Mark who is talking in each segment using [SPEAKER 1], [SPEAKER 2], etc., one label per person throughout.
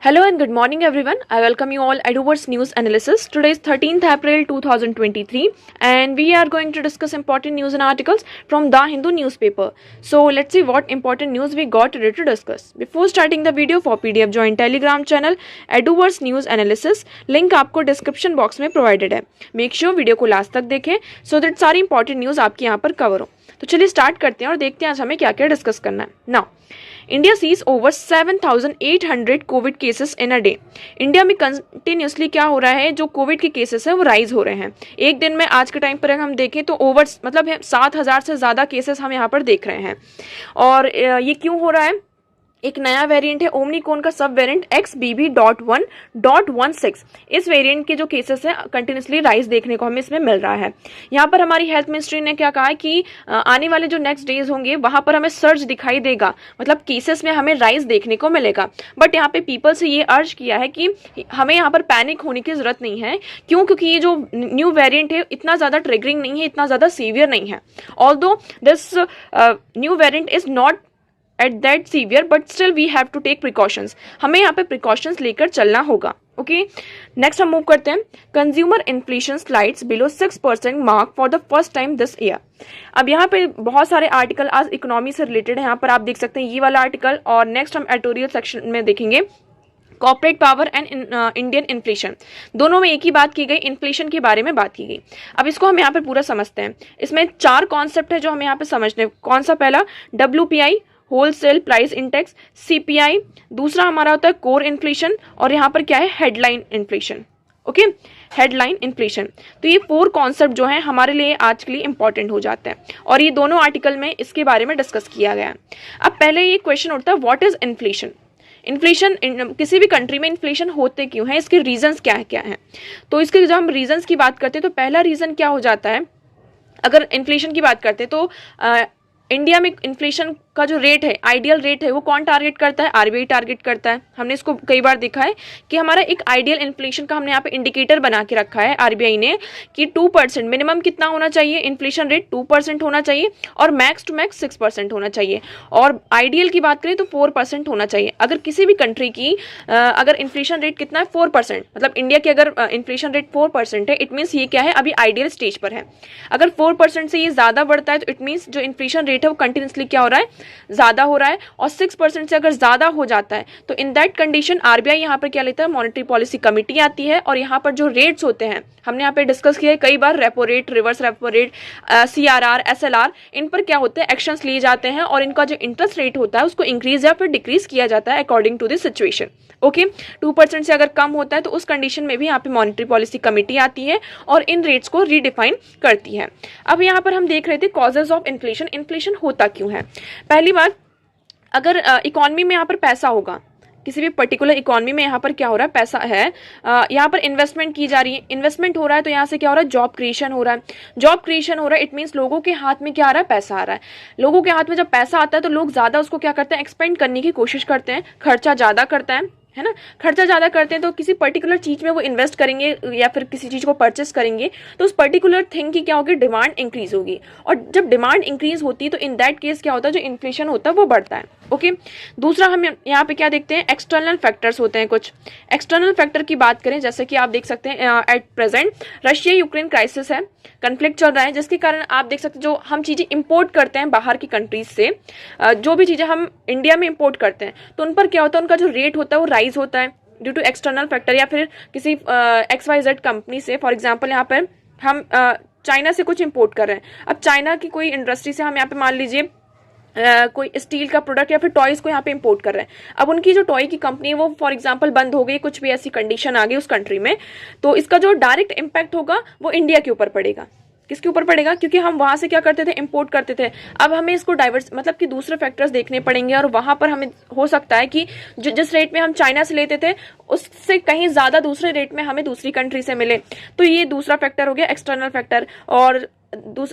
[SPEAKER 1] Hello and good morning everyone. I welcome you all at Eduvers News Analysis. Today is 13th April 2023 and we are going to discuss important news and articles from The Hindu newspaper. So let's see what important news we got today to discuss. Before starting the video, for PDF join Telegram channel Eduvers News Analysis. Link आपको description box में provided है. Make sure video को last तक देखें so that सारी important news आपकी यहाँ पर कवर हो. तो चलिए स्टार्ट करते हैं और देखते हैं आज हमें क्या क्या डिस्कस करना है. Now India sees over 7,800 covid cases in a day. India में कंटिन्यूसली क्या हो रहा है, जो कोविड के केसेस हैं वो राइज हो रहे हैं. एक दिन में आज के टाइम पर अगर हम देखें तो ओवर 7,000 से ज़्यादा केसेस हम यहाँ पर देख रहे हैं. और ये क्यों हो रहा है? एक नया वेरिएंट है ओमनिकॉन का सब वेरिएंट XBB.1.16. इस वेरिएंट के जो केसेस हैं कंटिन्यूसली राइज देखने को हमें इसमें मिल रहा है. यहाँ पर हमारी हेल्थ मिनिस्ट्री ने क्या कहा है कि आने वाले जो नेक्स्ट डेज होंगे वहां पर हमें सर्ज दिखाई देगा, मतलब केसेस में हमें राइज देखने को मिलेगा. बट यहाँ पे पीपल से ये अर्ज किया है कि हमें यहाँ पर पैनिक होने की जरूरत नहीं है. क्यों? क्योंकि ये जो न्यू वेरिएंट है इतना ज़्यादा ट्रिगरिंग नहीं है, इतना ज़्यादा सीवियर नहीं है. Although this new variant is not at that severe but still we have to take precautions. हमें यहाँ पे precautions लेकर चलना होगा. ओके, नेक्स्ट हम मूव करते हैं. Consumer inflation slides below 6% mark for the first time this year. अब यहाँ पे बहुत सारे आर्टिकल आज इकोनॉमी से रिलेटेड है. यहाँ पर आप देख सकते हैं ये वाला आर्टिकल, और नेक्स्ट हम एडिटोरियल सेक्शन में देखेंगे corporate power and Indian inflation. दोनों में एक ही बात की गई, इन्फ्लेशन के बारे में बात की गई. अब इसको हम यहाँ पे पूरा समझते हैं. इसमें 4 कॉन्सेप्ट है जो हमें यहाँ पे समझने. कौन सा? पहला WPI wholesale price index, CPI. दूसरा हमारा होता है कोर इन्फ्लेशन, और यहाँ पर क्या है? Headline inflation. Okay, headline inflation. तो ये 4 कॉन्सेप्ट जो है हमारे लिए आज के लिए इंपॉर्टेंट हो जाते हैं, और ये दोनों आर्टिकल में इसके बारे में डिस्कस किया गया है. अब पहले ये क्वेश्चन उठता है, व्हाट इज इन्फ्लेशन? इन्फ्लेशन, किसी भी कंट्री में इन्फ्लेशन होते क्यों है, इसके रीजंस क्या है? तो इसके जब हम रीजंस की बात करते हैं तो पहला रीजन क्या हो जाता है, अगर इन्फ्लेशन की बात करते हैं तो इंडिया में इन्फ्लेशन का जो रेट है, आइडियल रेट है, वो कौन टारगेट करता है? RBI टारगेट करता है. हमने इसको कई बार देखा है कि हमारा एक आइडियल इन्फ्लेशन का हमने यहाँ पे इंडिकेटर बना के रखा है RBI ने कि 2% मिनिमम कितना होना चाहिए, इन्फ्लेशन रेट 2% होना चाहिए, और मैक्स टू मैक्स 6% होना चाहिए, और आइडियल की बात करें तो 4% होना चाहिए. अगर किसी भी कंट्री की अगर इन्फ्लेशन रेट कितना है 4%, मतलब इंडिया की अगर इन्फ्लेशन रेट 4% है, इट मीन्स ये क्या है? अभी आइडियल स्टेज पर है. अगर 4% से ये ज़्यादा बढ़ता है तो इट मीन्स जो इन्फ्लेशन रेट है वो कंटिन्यूसली क्या हो रहा है? ज़्यादा हो रहा है. और 6% से अगर ज़्यादा हो जाता है तो इन दैट कंडीशन RBI यहाँ पर क्या लेता है? मॉनेटरी पॉलिसी कमेटी आती है, और यहाँ पर जो रेट्स होते हैं हमने यहाँ पे डिस्कस किया है कई बार, repo rate, reverse repo rate, CRR, SLR, इन पर क्या होते हैं? एक्शंस लिए जाते हैं, और इनका जो इंटरेस्ट रेट होता है उसको इंक्रीज या फिर डिक्रीज किया जाता है according to the situation. Okay, 2% से अगर कम होता है तो उस कंडीशन में भी यहाँ पे मॉनेटरी पॉलिसी कमेटी आती है और इन रेट्स को रीडिफाइन करती है. अब यहाँ पर हम देख रहे थे कॉजेज ऑफ इन्फ्लेशन. इन्फ्लेशन होता क्यों है? पहली बात, अगर इकोनॉमी में यहाँ पर पैसा होगा, किसी भी पर्टिकुलर इकोनॉमी में यहाँ पर क्या हो रहा है? पैसा है, यहाँ पर इन्वेस्टमेंट की जा रही है, इन्वेस्टमेंट हो रहा है, तो यहाँ से क्या हो रहा है? जॉब क्रिएशन हो रहा है. जॉब क्रिएशन हो रहा है, इट मीन्स लोगों के हाथ में क्या आ रहा है? पैसा आ रहा है. लोगों के हाथ में जब पैसा आता है तो लोग ज़्यादा उसको क्या करते हैं? एक्सपेंड करने की कोशिश करते हैं, खर्चा ज़्यादा करता है ना. खर्चा ज़्यादा करते हैं तो किसी पर्टिकुलर चीज़ में वो इन्वेस्ट करेंगे या फिर किसी चीज़ को परचेस करेंगे, तो उस पर्टिकुलर थिंग की क्या होगी? डिमांड इंक्रीज होगी, और जब डिमांड इंक्रीज होती है तो इन दैट केस क्या होता है? जो इन्फ्लेशन होता है वो बढ़ता है. ओके, दूसरा हम यहाँ पे क्या देखते हैं? एक्सटर्नल फैक्टर्स होते हैं. कुछ एक्सटर्नल फैक्टर की बात करें, जैसे कि आप देख सकते हैं at present Russia Ukraine crisis है, कन्फ्लिक्ट चल रहा है, जिसके कारण आप देख सकते हैं जो हम चीज़ें इंपोर्ट करते हैं बाहर की कंट्रीज से, जो भी चीज़ें हम इंडिया में इंपोर्ट करते हैं तो उन पर क्या होता है? उनका जो रेट होता है वो राइज होता है ड्यू टू एक्सटर्नल फैक्टर, या फिर किसी XYZ कंपनी से. फॉर एग्जाम्पल यहाँ पर हम चाइना से कुछ इंपोर्ट कर रहे हैं. अब चाइना की कोई इंडस्ट्री से हम यहाँ पे मान लीजिए कोई स्टील का प्रोडक्ट या फिर टॉयज को यहाँ पे इंपोर्ट कर रहे हैं. अब उनकी जो टॉय की कंपनी है वो फॉर एग्जांपल बंद हो गई, कुछ भी ऐसी कंडीशन आ गई उस कंट्री में, तो इसका जो डायरेक्ट इम्पैक्ट होगा वो इंडिया के ऊपर पड़ेगा. किसके ऊपर पड़ेगा? क्योंकि हम वहां से क्या करते थे? इंपोर्ट करते थे. अब हमें इसको डाइवर्स मतलब कि दूसरे फैक्टर्स देखने पड़ेंगे, और वहां पर हमें हो सकता है कि जिस रेट में हम चाइना से लेते थे उससे कहीं ज़्यादा दूसरे रेट में हमें दूसरी कंट्री से मिले. तो ये दूसरा फैक्टर हो गया, एक्सटर्नल फैक्टर. और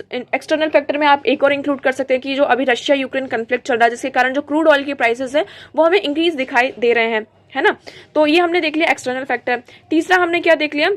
[SPEAKER 1] एक्सटर्नल फैक्टर में आप एक और इंक्लूड कर सकते हैं कि जो अभी रशिया यूक्रेन कन्फ्लिक्ट चल रहा है, जिसके कारण जो क्रूड ऑयल के प्राइसेस है वो हमें इंक्रीज दिखाई दे रहे हैं, है ना. तो ये हमने देख लिया एक्सटर्नल फैक्टर. तीसरा हमने क्या देख लिया?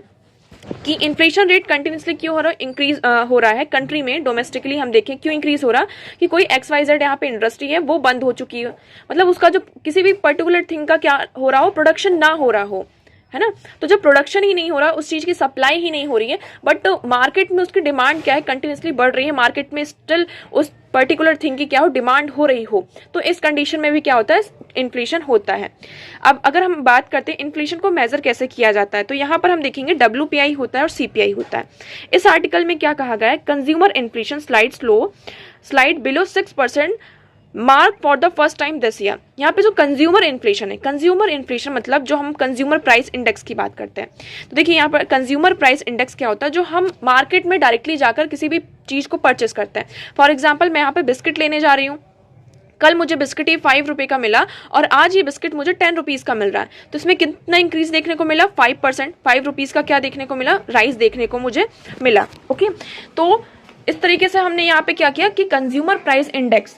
[SPEAKER 1] कि इन्फ्लेशन रेट कंटिन्यूसली क्यों हो रहा है, इंक्रीज हो रहा है कंट्री में। डोमेस्टिकली हम देखें क्यों इंक्रीज हो रहा, कि कोई XYZ यहाँ पे इंडस्ट्री है वो बंद हो चुकी है, मतलब उसका जो किसी भी पर्टिकुलर थिंग का क्या हो रहा हो, प्रोडक्शन ना हो रहा हो, है ना। तो जब प्रोडक्शन ही नहीं हो रहा, उस चीज की सप्लाई ही नहीं हो रही है, बट मार्केट में उसकी डिमांड क्या है, कंटिन्यूसली बढ़ रही है, मार्केट में स्टिल उस पर्टिकुलर थिंग की क्या हो, डिमांड हो रही हो, तो इस कंडीशन में भी क्या होता है, इन्फ्लेशन होता है। अब अगर हम बात करते हैं इन्फ्लेशन को मेजर कैसे किया जाता है, तो यहाँ पर हम देखेंगे WPI होता है और CPI होता है। इस आर्टिकल में क्या कहा गया है, consumer inflation slide below 6% mark for the first time this year. यहाँ पे जो कंज्यूमर इन्फ्लेशन है, कंज्यूमर इन्फ्लेशन मतलब जो हम कंज्यूमर प्राइस इंडेक्स की बात करते हैं, तो देखिए यहाँ पर कंज्यूमर प्राइस इंडेक्स क्या होता है, जो हम मार्केट में डायरेक्टली जाकर किसी भी चीज को परचेस करते हैं। फॉर एग्जाम्पल मैं यहाँ पे बिस्किट लेने जा रही हूँ, कल मुझे बिस्किट ये 5 रुपए का मिला और आज ये बिस्किट मुझे 10 रुपीज का मिल रहा है, तो इसमें कितना इंक्रीज देखने को मिला, 5%। 5 रुपीज का क्या देखने को मिला, राइस देखने को मुझे मिला। ओके, तो इस तरीके से हमने यहाँ पे क्या किया कि कंज्यूमर प्राइस इंडेक्स,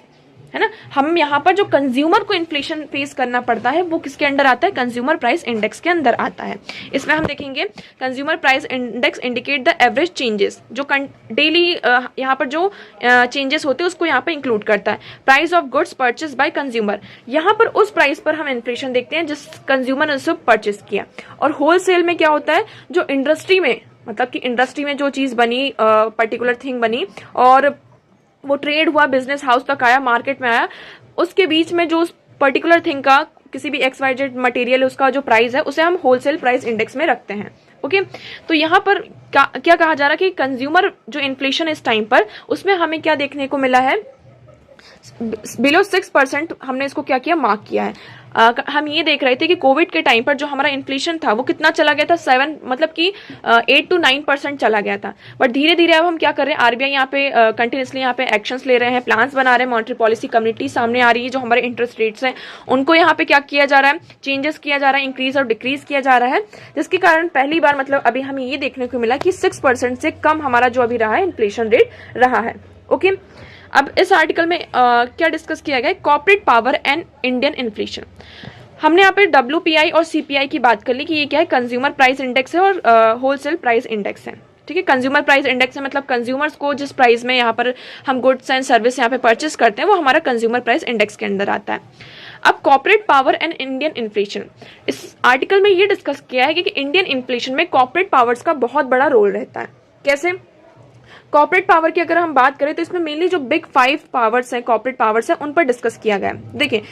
[SPEAKER 1] है ना, हम यहाँ पर जो कंज्यूमर को इन्फ्लेशन फेस करना पड़ता है वो किसके अंडर आता है, कंज्यूमर प्राइस इंडेक्स के अंदर आता है। इसमें हम देखेंगे consumer price index indicate the average changes, जो डेली यहाँ पर जो चेंजेस होते हैं उसको यहाँ पर इंक्लूड करता है। Price of goods purchase by consumer, यहाँ पर उस प्राइस पर हम इन्फ्लेशन देखते हैं जिस कंज्यूमर ने उसको परचेज किया। और होलसेल में क्या होता है, जो इंडस्ट्री में, मतलब कि इंडस्ट्री में जो चीज बनी, पर्टिकुलर थिंग बनी और वो ट्रेड हुआ, बिजनेस हाउस तक आया, मार्केट में आया, उसके बीच में जो पर्टिकुलर थिंग का किसी भी XYZ मटेरियल उसका जो प्राइस है उसे हम होलसेल प्राइस इंडेक्स में रखते हैं। ओके, तो यहाँ पर क्या कहा जा रहा है कि कंज्यूमर जो इन्फ्लेशन इस टाइम पर, उसमें हमें क्या देखने को मिला है, बिलो 6% हमने इसको क्या किया, मार्क किया है। हम ये देख रहे थे कि कोविड के टाइम पर जो हमारा इन्फ्लेशन था वो कितना चला गया था, 7 मतलब कि 8 to 9% चला गया था। बट धीरे धीरे अब हम क्या कर रहे हैं, RBI यहाँ पे कंटिन्यूसली यहाँ पे एक्शंस ले रहे हैं, प्लान्स बना रहे हैं, मॉनेटरी पॉलिसी कम्युनिटी सामने आ रही है, जो हमारे इंटरेस्ट रेट्स हैं उनको यहाँ पे क्या किया जा रहा है, चेंजेस किया जा रहा है, इंक्रीज और डिक्रीज किया जा रहा है, जिसके कारण पहली बार मतलब अभी हमें ये देखने को मिला कि 6% से कम हमारा जो अभी रहा है इन्फ्लेशन रेट रहा है। ओके, अब इस आर्टिकल में क्या डिस्कस किया गया है, corporate power and Indian inflation. हमने यहाँ पे WPI और CPI की बात कर ली कि ये क्या है, कंज्यूमर प्राइस इंडेक्स है और होलसेल प्राइस इंडेक्स है। ठीक है, कंज्यूमर प्राइस इंडेक्स है मतलब कंज्यूमर्स को जिस प्राइस में यहाँ पर हम गुड्स एंड सर्विस यहाँ पे परचेस करते हैं वो हमारा कंज्यूमर प्राइस इंडेक्स के अंदर आता है। अब corporate power and Indian inflation, इस आर्टिकल में ये डिस्कस किया है कि इंडियन इन्फ्लेशन में कॉर्पोरेट पावर्स का बहुत बड़ा रोल रहता है। कैसे, कॉर्पोरेट पावर की अगर हम बात करें तो इसमें मेनली जो बिग 5 पावर्स हैं, कॉर्पोरेट पावर्स हैं, उन पर डिस्कस किया गया है। देखिए,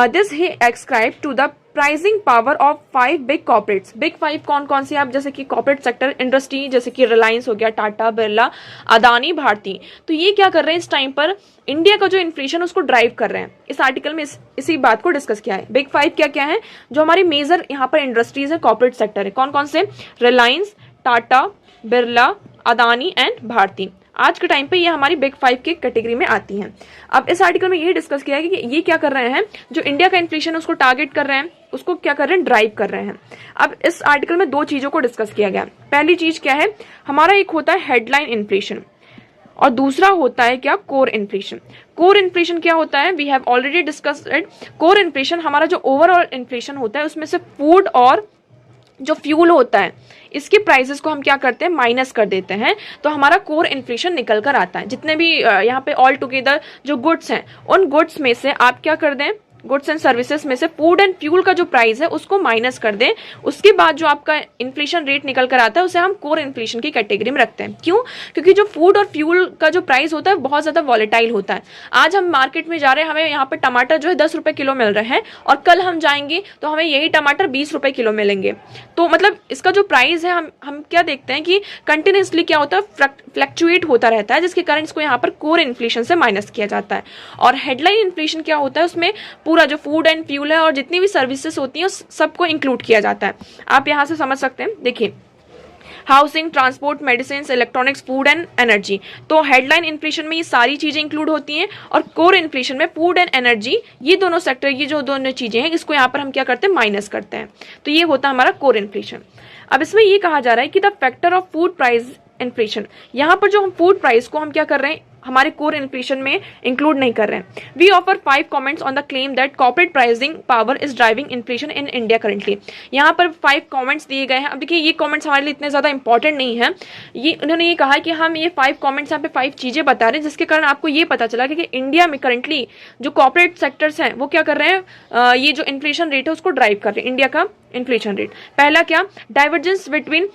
[SPEAKER 1] दिस ही ascribe to the pricing power of 5 big corporates. Big 5 कौन कौन सी, आप जैसे कि कॉर्पोरेट सेक्टर इंडस्ट्री, जैसे कि रिलायंस हो गया, टाटा, बिरला, अदानी, भारती, तो ये क्या कर रहे हैं इस टाइम पर, इंडिया का जो इन्फ्लेशन उसको ड्राइव कर रहे हैं। इस आर्टिकल में इसी बात को डिस्कस किया है। बिग 5 क्या क्या है, जो हमारी मेजर यहाँ पर इंडस्ट्रीज है, कॉर्पोरेट सेक्टर है, कौन कौन से, रिलायंस, टाटा, बिरला, अदानी एंड भारती। आज के टाइम पे ये हमारी बिग 5 की कैटेगरी में आती हैं। अब इस आर्टिकल में ये डिस्कस किया है कि ये क्या कर रहे हैं, जो इंडिया का इन्फ्लेशन उसको टारगेट कर रहे हैं, उसको क्या कर रहे हैं, ड्राइव कर रहे हैं। अब इस आर्टिकल में 2 चीजों को डिस्कस किया गया। पहली चीज क्या है हमारा, एक होता है हेडलाइन इन्फ्लेशन और दूसरा होता है क्या, कोर इन्फ्लेशन। कोर इन्फ्लेशन क्या होता है, we have already discussed it. Core inflation हमारा जो ओवरऑल इन्फ्लेशन होता है उसमें से फूड और जो फ्यूल होता है इसके प्राइसेस को हम क्या करते हैं, माइनस कर देते हैं, तो हमारा कोर इन्फ्लेशन निकल कर आता है। जितने भी यहाँ पे ऑल टुगेदर जो गुड्स हैं, उन गुड्स में से आप क्या कर दें, गुड्स एंड सर्विसेज में से फूड एंड फ्यूल का जो प्राइस है उसको माइनस कर दें, उसके बाद जो आपका इन्फ्लेशन रेट निकल कर आता है उसे हम कोर इन्फ्लेशन की कैटेगरी में रखते हैं। क्यों, क्योंकि जो फूड और फ्यूल का जो प्राइस होता है बहुत ज्यादा वॉलेटाइल होता है। आज हम मार्केट में जा रहे हैं, हमें यहाँ पे टमाटर जो है 10 रुपए किलो मिल रहे हैं और कल हम जाएंगे तो हमें यही टमाटर 20 रुपए किलो मिलेंगे। तो मतलब इसका जो प्राइस है हम क्या देखते हैं कि कंटिन्यूसली क्या होता है, फ्लक्चुएट होता रहता है, जिसके कारण इसको यहाँ पर कोर इन्फ्लेशन से माइनस किया जाता है। और हेडलाइन इन्फ्लेशन क्या होता है, उसमें पूरा जो फूड एंड फ्यूल है और जितनी भी सर्विसेज होती हैं सबको इंक्लूड किया जाता है। आप यहां से समझ सकते हैं, देखिए housing, transport, medicine, electronics, food and energy, तो हेडलाइन इन्फ्लेशन में ये सारी चीजें इंक्लूड होती हैं और कोर इन्फ्लेशन में फूड एंड एनर्जी, ये दोनों सेक्टर, ये जो दोनों चीजें हैं इसको यहाँ पर हम क्या करते हैं, माइनस करते हैं। तो ये होता है हमारा कोर इन्फ्लेशन। अब इसमें ये कहा जा रहा है कि the factor of food price inflation, यहाँ पर जो हम फूड प्राइस को हम क्या कर रहे हैं, हमारे कोर इन्फ्लेशन में इंक्लूड नहीं कर रहे हैं। We offer 5 comments on the claim that corporate pricing power is driving inflation in India currently. यहाँ पर 5 कमेंट्स दिए गए हैं। अब देखिए ये कमेंट्स हमारे लिए इतने ज़्यादा इंपॉर्टेंट नहीं है। ये उन्होंने ये कहा कि हम ये 5 कमेंट्स यहाँ पे 5 चीज़ें बता रहे हैं जिसके कारण आपको ये पता चला कि इंडिया में करंटली जो कॉर्पोरेट सेक्टर्स हैं वो क्या कर रहे हैं, ये जो इन्फ्लेशन रेट है उसको ड्राइव कर रहे हैं, इंडिया का इन्फ्लेशन रेट। पहला क्या, divergence between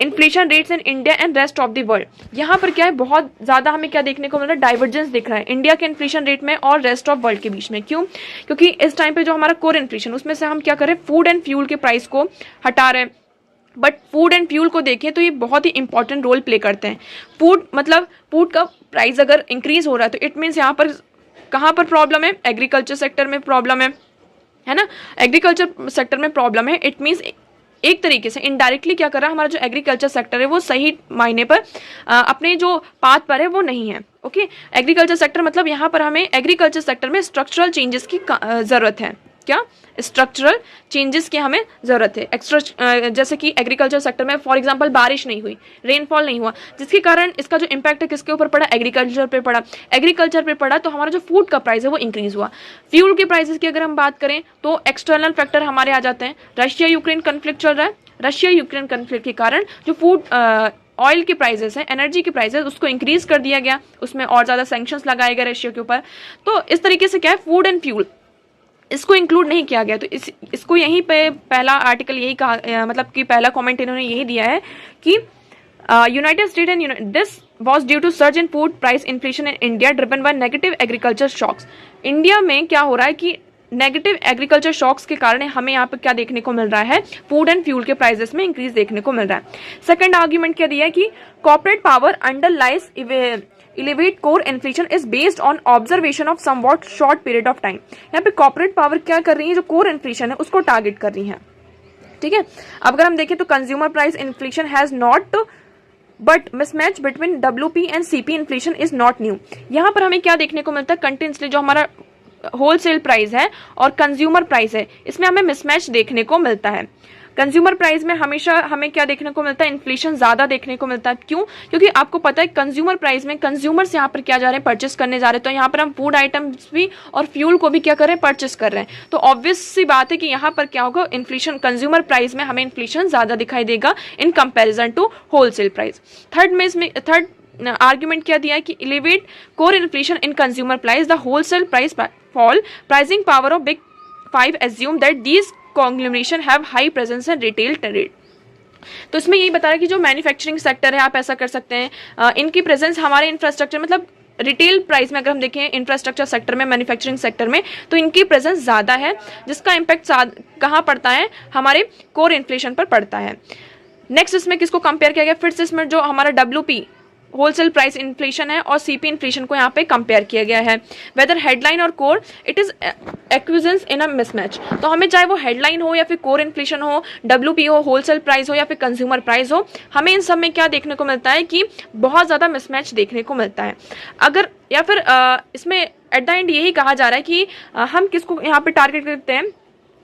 [SPEAKER 1] inflation rates in India and rest of the world. यहाँ पर क्या है, बहुत ज़्यादा हमें क्या देखने को मिल रहा है, डाइवर्जेंस दिख रहा है इंडिया के इन्फ्लेशन रेट में और रेस्ट ऑफ वर्ल्ड के बीच में। क्यों? क्योंकि इस टाइम पे जो हमारा कोर इन्फ्लेशन उसमें से हम क्या करें, फूड एंड फ्यूल के प्राइस को हटा रहे हैं। बट फूड एंड फ्यूल को देखें तो ये बहुत ही इंपॉर्टेंट रोल प्ले करते हैं। फूड मतलब फूड का प्राइस अगर इंक्रीज हो रहा है तो इट मीन्स यहाँ पर कहाँ पर प्रॉब्लम है, एग्रीकल्चर सेक्टर में प्रॉब्लम है ना, एग्रीकल्चर सेक्टर में प्रॉब्लम है। इट मीन्स एक तरीके से इनडायरेक्टली क्या कर रहा है, हमारा जो एग्रीकल्चर सेक्टर है वो सही मायने पर अपने जो पाथ पर है वो नहीं है। ओके, एग्रीकल्चर सेक्टर मतलब यहाँ पर हमें एग्रीकल्चर सेक्टर में स्ट्रक्चरल चेंजेस की ज़रूरत है। क्या? स्ट्रक्चरल चेंजेस की हमें ज़रूरत है। एक्स्ट्रा जैसे कि एग्रीकल्चर सेक्टर में फॉर एग्जांपल बारिश नहीं हुई, रेनफॉल नहीं हुआ, जिसके कारण इसका जो इम्पैक्ट है किसके ऊपर पड़ा, एग्रीकल्चर पे पड़ा। एग्रीकल्चर पे पड़ा तो हमारा जो फूड का प्राइस है वो इंक्रीज हुआ। फ्यूल के प्राइसेस की अगर हम बात करें तो एक्सटर्नल फैक्टर हमारे आ जाते हैं। रशिया यूक्रेन कन्फ्लिक्ट चल रहा है, रशिया यूक्रेन कन्फ्लिक्ट के कारण जो फूड ऑयल के प्राइसेस हैं, एनर्जी के प्राइसेस, उसको इंक्रीज कर दिया गया, उसमें और ज़्यादा सैंक्शंस लगाए गए रशिया के ऊपर। तो इस तरीके से क्या है, फूड एंड फ्यूल इसको इंक्लूड नहीं किया गया। तो इसको यहीं पे पहला आर्टिकल यही कहा, मतलब कि पहला कमेंट इन्होंने यही दिया है कि United State and this was due to surge in food price inflation in India driven by negative agriculture shocks. India में क्या हो रहा है कि नेगेटिव एग्रीकल्चर शॉक्स के कारण हमें यहाँ पे क्या देखने को मिल रहा है, फूड एंड फ्यूल के प्राइसेस में इंक्रीज देखने को मिल रहा है। सेकंड आर्ग्यूमेंट क्या दिया है कि corporate power underlies elevate core inflation is based on observation of somewhat short period of time। यहाँ पे कॉर्पोरेट पावर क्या कर रही है, जो कोर इन्फ्लेशन है उसको टारगेट कर रही है। ठीक है, अब अगर हम देखें तो consumer price inflation has not but mismatch between WP and CP inflation is not new. यहाँ पर हमें क्या देखने को मिलता है, कंटिन्यूसली जो हमारा होलसेल प्राइस है और कंज्यूमर प्राइस है इसमें हमें मिसमैच देखने को मिलता है। कंज्यूमर प्राइस में हमेशा हमें क्या देखने को मिलता है, इन्फ्लेशन ज़्यादा देखने को मिलता है। क्यों? क्योंकि आपको पता है कंज्यूमर प्राइस में कंज्यूमर्स यहाँ पर क्या जा रहे हैं, परचेस करने जा रहे हैं। तो यहाँ पर हम फूड आइटम्स भी और फ्यूल को भी क्या कर रहे हैं, परचेस कर रहे हैं। तो ऑब्वियस सी बात है कि यहाँ पर क्या होगा, इन्फ्लेशन कंज्यूमर प्राइस में हमें इन्फ्लेशन ज़्यादा दिखाई देगा in comparison to wholesale price. Third argument क्या दिया है कि elevate core inflation in consumer price the wholesale price fall pricing power of big 5 assume that these conglomeration have high presence in retail trade. तो इसमें यही बता रहा है कि जो मैन्युफैक्चरिंग सेक्टर है, आप ऐसा कर सकते हैं, इनकी प्रेजेंस हमारे इंफ्रास्ट्रक्चर मतलब रिटेल प्राइस में अगर हम देखें इंफ्रास्ट्रक्चर सेक्टर में, मैन्युफैक्चरिंग सेक्टर में, तो इनकी प्रेजेंस ज़्यादा है, जिसका इम्पैक्ट कहाँ पड़ता है, हमारे कोर इन्फ्लेशन पर पड़ता है। नेक्स्ट इसमें किसको कंपेयर किया गया, फिर से इसमें जो हमारा WP होलसेल प्राइस इन्फ्लेशन है और CP इन्फ्लेशन को यहाँ पे कंपेयर किया गया है। वेदर हेडलाइन और core it is acquiescence in a mismatch. तो हमें चाहे वो हेडलाइन हो या फिर कोर इन्फ्लेशन हो, WP हो, होलसेल प्राइस हो या फिर कंज्यूमर प्राइस हो, हमें इन सब में क्या देखने को मिलता है कि बहुत ज़्यादा मिसमैच देखने को मिलता है। अगर या फिर इसमें एट द एंड यही कहा जा रहा है कि हम किसको यहाँ पे टारगेट करते हैं,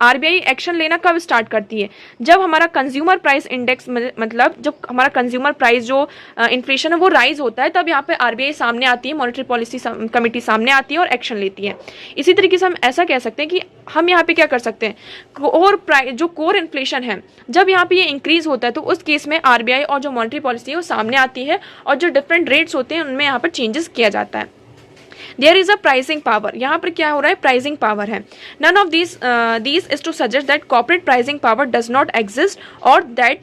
[SPEAKER 1] RBI एक्शन लेना कब स्टार्ट करती है, जब हमारा कंज्यूमर प्राइस इंडेक्स मतलब जब हमारा कंज्यूमर प्राइस जो इन्फ्लेशन है वो राइज होता है, तब यहाँ पे RBI सामने आती है, मॉनेटरी पॉलिसी कमेटी सामने आती है और एक्शन लेती है। इसी तरीके से हम ऐसा कह सकते हैं कि हम यहाँ पे क्या कर सकते हैं, कोर प्राइस जो कोर इन्फ्लेशन है जब यहाँ पे ये इंक्रीज होता है तो उस केस में RBI और जो मॉनेटरी पॉलिसी है वो सामने आती है और जो डिफरेंट रेट्स होते हैं उनमें यहाँ पर चेंजेस किया जाता है। There is a pricing power, यहाँ पर क्या हो रहा है, प्राइसिंग पावर है। None of these is to suggest that corporate pricing power does not exist और that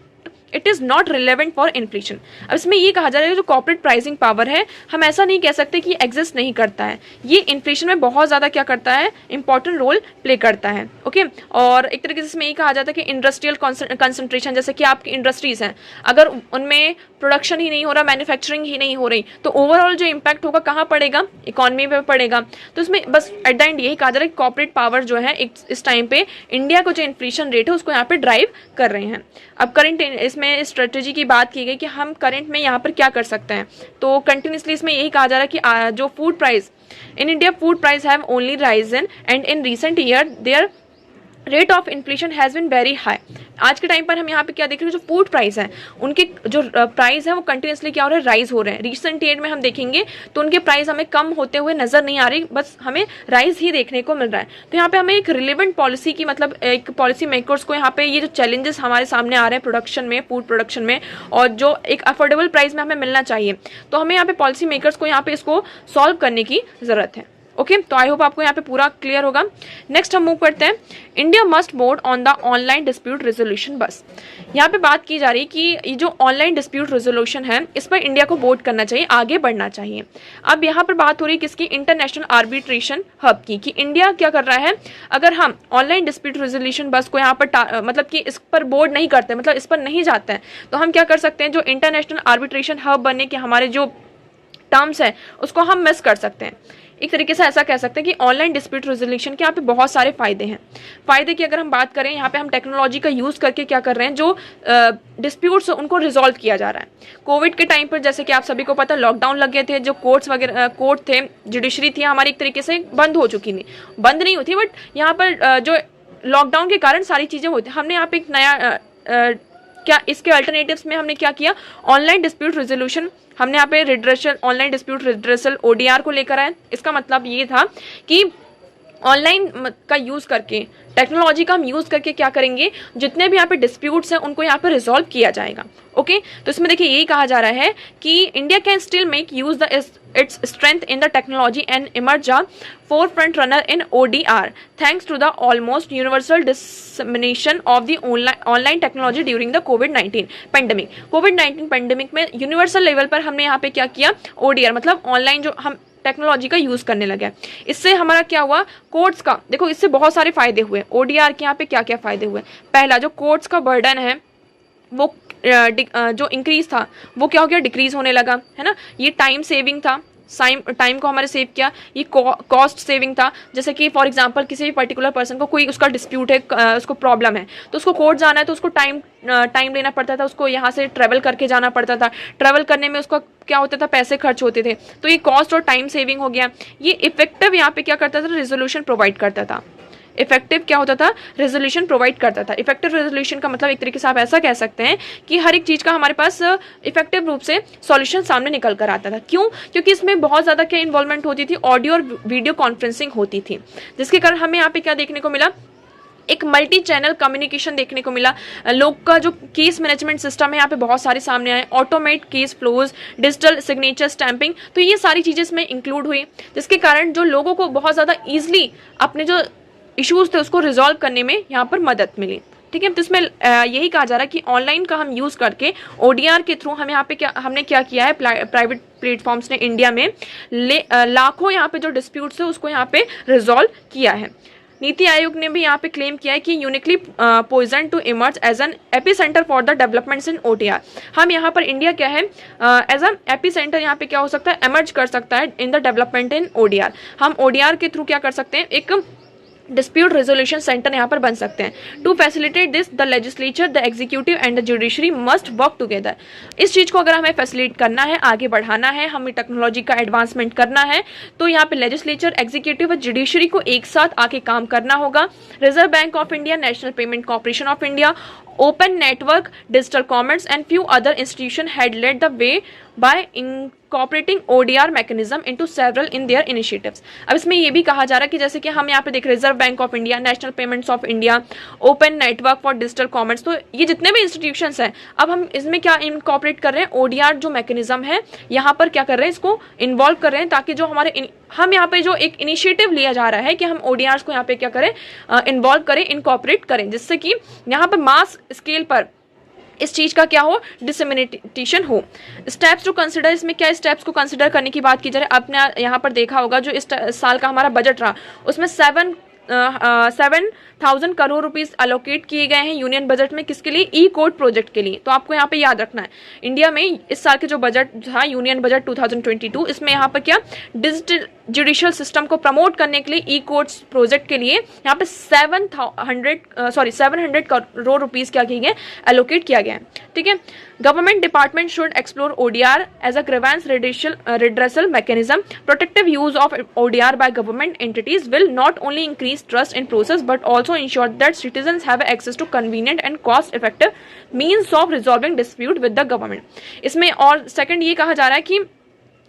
[SPEAKER 1] it is not relevant for inflation. अब इसमें ये कहा जा रहा है जो कॉर्पोरेट प्राइसिंग पावर है, हम ऐसा नहीं कह सकते कि एग्जिस्ट नहीं करता है, ये इन्फ्लेशन में बहुत ज़्यादा क्या करता है, इंपॉर्टेंट रोल प्ले करता है। ओके, और एक तरीके से इसमें ये कहा जाता है कि इंडस्ट्रियल कंसंट्रेशन, जैसे कि आपकी इंडस्ट्रीज़ हैं, अगर उनमें प्रोडक्शन ही नहीं हो रहा, मैन्युफैक्चरिंग ही नहीं हो रही, तो ओवरऑल जो इम्पैक्ट होगा कहाँ पड़ेगा, इकॉनमी पे पड़ेगा। तो इसमें बस एट द एंड यही कहा जा रहा है कि कॉर्पोरेट पावर जो है इस टाइम पे इंडिया को जो इन्फ्लेशन रेट है उसको यहाँ पे ड्राइव कर रहे हैं। अब करंट इसमें स्ट्रेटेजी की बात की गई कि हम करंट में यहाँ पर क्या कर सकते हैं, तो कंटिन्यूसली इसमें यही कहा जा रहा है कि जो food price in India, food price have only Ryzen and in recent year there rate of inflation has been very high. आज के टाइम पर हम यहाँ पे क्या देख रहे हैं, जो फूड प्राइस है उनके जो प्राइस है वो कंटिन्यूसली क्या हो रहा है, राइज हो रहे हैं। रिसेंट ईयर में हम देखेंगे तो उनके प्राइस हमें कम होते हुए नजर नहीं आ रही, बस हमें राइज ही देखने को मिल रहा है। तो यहाँ पे हमें एक रिलेवेंट पॉलिसी की, मतलब एक पॉलिसी मेकर्स को यहाँ पे ये जो चैलेंजेस हमारे सामने आ रहे हैं प्रोडक्शन में, फूड प्रोडक्शन में, और जो एक अफोर्डेबल प्राइस में हमें मिलना चाहिए, तो हमें यहाँ पे पॉलिसी मेकर्स को यहाँ पे इसको सॉल्व करने की जरूरत है। ओके, तो आई होप आपको यहाँ पे पूरा क्लियर होगा। नेक्स्ट हम मूव करते हैं, India must board on the online dispute resolution. बस यहाँ पे बात की जा रही है कि ये जो ऑनलाइन डिस्प्यूट रेजोल्यूशन है इस पर इंडिया को बोर्ड करना चाहिए, आगे बढ़ना चाहिए। अब यहाँ पर बात हो रही है किसकी, इंटरनेशनल आर्बिट्रेशन हब की, कि इंडिया क्या कर रहा है, अगर हम ऑनलाइन डिस्प्यूट रेजोल्यूशन बस को यहाँ पर मतलब कि इस पर बोर्ड नहीं करते, मतलब इस पर नहीं जाते हैं, तो हम क्या कर सकते हैं, जो इंटरनेशनल आर्बिट्रेशन हब बनने के हमारे जो टर्म्स है उसको हम मिस कर सकते हैं। एक तरीके से ऐसा कह सकते हैं कि ऑनलाइन डिस्प्यूट रेजोल्यूशन के यहाँ पे बहुत सारे फायदे हैं। फायदे की अगर हम बात करें, यहाँ पे हम टेक्नोलॉजी का यूज करके क्या कर रहे हैं, जो डिस्प्यूट्स उनको रिजॉल्व किया जा रहा है। कोविड के टाइम पर जैसे कि आप सभी को पता, लॉकडाउन लग गए थे, जो कोर्ट्स वगैरह कोर्ट थे, जुडिशरी थी हमारी एक तरीके से बंद हो चुकी थी, बंद नहीं होती, बट यहाँ पर जो लॉकडाउन के कारण सारी चीजें होती, हमने यहाँ पे एक नया क्या इसके अल्टरनेटिव्स में हमने क्या किया, ऑनलाइन डिस्प्यूट रेजोल्यूशन, हमने यहाँ पे redressal, online dispute redressal ODR को लेकर आए। इसका मतलब ये था कि ऑनलाइन का यूज करके, टेक्नोलॉजी का हम यूज करके क्या करेंगे, जितने भी यहाँ पे डिस्प्यूट्स हैं उनको यहाँ पे रिजॉल्व किया जाएगा। ओके, तो इसमें देखिए यही कहा जा रहा है कि India can still make use the its strength in the technology and emerge a forefront runner in ODR thanks to the almost universal dissemination of the online technology during the COVID-19 pandemic। COVID-19 pandemic में universal level पर हमने यहाँ पे क्या किया, ODR मतलब online जो हम टेक्नोलॉजी का यूज करने लगे। इससे हमारा क्या हुआ, कोर्ट्स का देखो, इससे बहुत सारे फायदे हुए। ODR के यहाँ पे क्या क्या फायदे हुए, पहला जो कोर्ट्स का बर्डन है वो जो इंक्रीज था वो क्या हो गया, डिक्रीज होने लगा, है ना। ये टाइम सेविंग था, टाइम को हमारे सेव किया। ये कॉस्ट सेविंग था, जैसे कि फॉर एग्जांपल किसी भी पर्टिकुलर पर्सन को कोई उसका डिस्प्यूट है, उसको प्रॉब्लम है, तो उसको कोर्ट जाना है तो उसको टाइम लेना पड़ता था, उसको यहाँ से ट्रेवल करके जाना पड़ता था, ट्रेवल करने में उसका क्या होता था, पैसे खर्च होते थे, तो ये कॉस्ट और टाइम सेविंग हो गया। ये इफेक्टिव यहाँ पे क्या करता था, रेजोल्यूशन प्रोवाइड करता था। इफेक्टिव क्या होता था, रेजोल्यूशन प्रोवाइड करता था। इफेक्टिव रेजोल्यूशन का मतलब एक तरीके से आप ऐसा कह सकते हैं कि हर एक चीज का हमारे पास इफेक्टिव रूप से सॉल्यूशन सामने निकल कर आता था। क्यों, क्योंकि इसमें बहुत ज्यादा क्या इन्वॉल्वमेंट होती थी, ऑडियो और वीडियो कॉन्फ्रेंसिंग होती थी, जिसके कारण हमें यहाँ पे क्या देखने को मिला, एक मल्टी चैनल कम्युनिकेशन देखने को मिला। लोग का जो केस मैनेजमेंट सिस्टम है यहाँ पे बहुत सारे सामने आए, automate case flows, digital signature stamping, तो ये सारी चीजें इसमें इंक्लूड हुई, जिसके कारण जो लोगों को बहुत ज्यादा ईजिली अपने जो इश्यूज थे उसको रिजॉल्व करने में यहाँ पर मदद मिली। ठीक है, तो इसमें यही कहा जा रहा है कि ऑनलाइन का हम यूज करके ODR के थ्रू हम यहाँ पे हमने क्या किया है, प्राइवेट प्लेटफॉर्म्स ने इंडिया में लाखों यहाँ पे जो डिस्प्यूट्स है उसको यहाँ पे रिजॉल्व किया है। नीति आयोग ने भी यहाँ पे क्लेम किया है कि uniquely poised to emerge as an epicentre for the developments in ODR। हम यहाँ पर इंडिया क्या है, एज एन एपी सेंटर यहाँ पे क्या हो सकता है, एमर्ज कर सकता है in the development in ODR। हम ODR के थ्रू क्या कर सकते हैं, एक डिस्प्यूट रेजोल्यूशन सेंटर यहाँ पर बन सकते हैं। To facilitate this the legislature, the executive and the judiciary must work together. इस चीज को अगर हमें फैसिलिटेट करना है, आगे बढ़ाना है, हमें टेक्नोलॉजी का एडवांसमेंट करना है, तो यहाँ पे लेजिस्लेचर, एग्जीक्यूटिव और जुडिशरी को एक साथ आके काम करना होगा। Reserve bank of India, national payment corporation of India, Open Network, Digital Commerce and few other institutions had led the way by incorporating ODR mechanism into several in their initiatives। अब इसमें ये भी कहा जा रहा है कि जैसे कि हम यहाँ पे देख reserve bank of India, national payments of India, open network for digital commerce, तो ये जितने भी इंस्टीट्यूशंस हैं अब हम इसमें क्या इनकॉर्पोरेट कर रहे हैं, ODR जो मैकेनिज्म है यहाँ पर क्या कर रहे हैं, इसको इन्वॉल्व कर रहे हैं, ताकि जो हमारे हम यहाँ पे जो एक इनिशिएटिव लिया जा रहा है कि हम ODRs को यहाँ पे क्या करें, इन्वॉल्व करें, इनकॉर्पोरेट करें, जिससे कि यहाँ पर मास स्केल पर इस चीज का क्या हो, डिसेमिनेशन हो। स्टेप्स टू कंसिडर, इसमें क्या स्टेप्स को कंसिडर करने की बात की जा रही है। आपने यहाँ पर देखा होगा जो इस साल का हमारा बजट रहा उसमें 7,000 करोड़ रुपीस अलोकेट किए गए हैं यूनियन बजट में, किसके लिए, ई कोड प्रोजेक्ट के लिए। तो आपको यहाँ पे याद रखना है, इंडिया में इस साल के जो बजट था यूनियन बजट 2022, इसमें यहाँ पर क्या डिजिटल जुडिशियल सिस्टम को प्रमोट करने के लिए ई कोड्स प्रोजेक्ट के लिए यहाँ पे 700 करोड़ रुपीस क्या किए गए, एलोकेट किया गया है। ठीक है, government department should explore ODR as a grievance redressal mechanism. Protective use of ODR by government entities will not only increase trust in process but also also ensure that citizens have access to convenient and cost effective means of resolving dispute with the government। इसमें और second ये कहा जा रहा है कि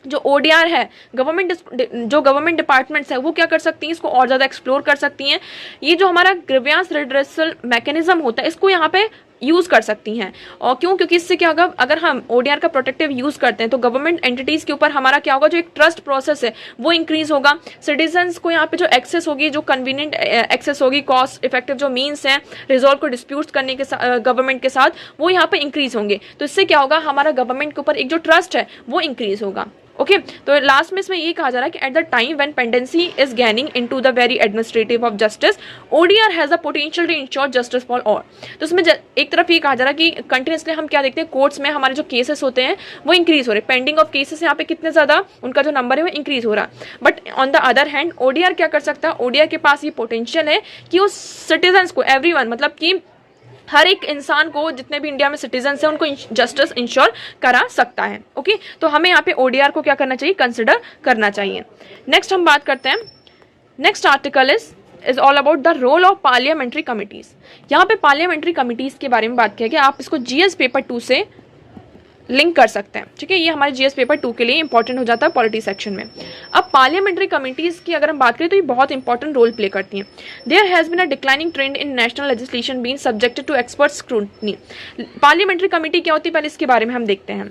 [SPEAKER 1] जो ODR है, जो गवर्नमेंट डिपार्टमेंट्स है वो क्या कर सकती हैं, इसको और ज़्यादा एक्सप्लोर कर सकती हैं। ये जो हमारा ग्रीवियंस रिड्रेसल मैकेनिज्म होता है इसको यहाँ पे यूज़ कर सकती हैं। और क्यों? क्योंकि इससे क्या होगा, अगर हम ODR का प्रोटेक्टिव यूज़ करते हैं तो गवर्नमेंट एंटिटीज़ के ऊपर हमारा क्या होगा, जो एक ट्रस्ट प्रोसेस है वो इंक्रीज होगा। सिटीजन्स को यहाँ पे जो एक्सेस होगी, जो कन्वीनियंट एक्सेस होगी, कॉस्ट इफेक्टिव जो मीन्स हैं रिजॉल्व को डिस्प्यूट्स करने के गवर्नमेंट के साथ, वो यहाँ पे इंक्रीज होंगे। तो इससे क्या होगा, हमारा गवर्नमेंट के ऊपर एक जो ट्रस्ट है वो इंक्रीज होगा। ओके तो लास्ट में इसमें ये कहा जा रहा है कि at the time when pendency is gaining into the very administrative of justice ODR has the potential to ensure justice for all. तो इसमें एक तरफ ये कहा जा रहा है कि कंटिन्यूसली हम क्या देखते हैं, कोर्ट्स में हमारे जो केसेस होते हैं वो इंक्रीज हो रहे हैं, पेंडिंग ऑफ केसेस यहाँ पे कितने ज्यादा उनका जो नंबर है वो इंक्रीज हो रहा है। But on the other hand ODR क्या कर सकता है, ODR के पास ये पोटेंशियल है कि वो सिटीजन्स को, एवरीवन मतलब कि हर एक इंसान को, जितने भी इंडिया में सिटीजन्स हैं उनको जस्टिस इंश्योर करा सकता है। ओके तो हमें यहाँ पे ODR को क्या करना चाहिए, कंसिडर करना चाहिए। नेक्स्ट हम बात करते हैं, next article is all about the role of parliamentary committees. यहाँ पे पार्लियामेंट्री कमिटीज के बारे में बात किया गया, आप इसको GS पेपर 2 से लिंक कर सकते हैं। ठीक है, ये हमारे GS पेपर 2 के लिए इंपॉर्टेंट हो जाता है पॉलिटी सेक्शन में। अब पार्लियामेंट्री कमिटीज की अगर हम बात करें तो ये बहुत इंपॉर्टेंट रोल प्ले करती हैं। There has been a declining trend in national legislation been subjected to expert scrutiny. Parliamentary committee क्या होती है, पहले इसके बारे में हम देखते हैं।